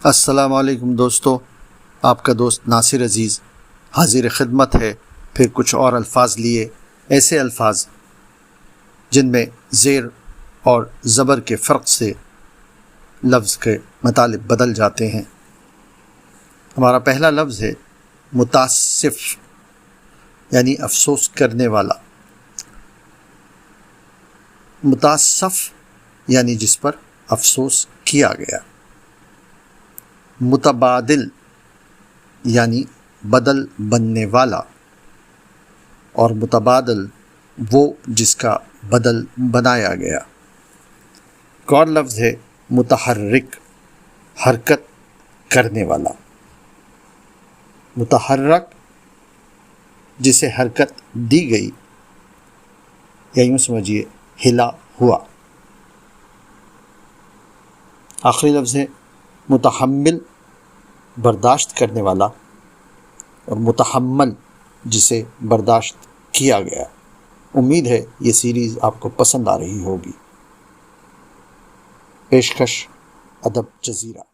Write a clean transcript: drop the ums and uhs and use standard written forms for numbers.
السلام علیکم دوستو، آپ کا دوست ناصر عزیز حاضر خدمت ہے پھر کچھ اور الفاظ لیے، ایسے الفاظ جن میں زیر اور زبر کے فرق سے لفظ کے مطالب بدل جاتے ہیں۔ ہمارا پہلا لفظ ہے متاسف، یعنی افسوس کرنے والا۔ متاسف یعنی جس پر افسوس کیا گیا۔ متبادل یعنی بدل بننے والا، اور متبادل وہ جس کا بدل بنایا گیا۔ ایک اور لفظ ہے متحرک، حرکت کرنے والا۔ متحرک جسے حرکت دی گئی، یا یوں سمجھیے ہلا ہوا۔ آخری لفظ ہے متحمل، برداشت کرنے والا، اور متحمل جسے برداشت کیا گیا۔ امید ہے یہ سیریز آپ کو پسند آ رہی ہوگی۔ پیشکش ادب جزیرہ۔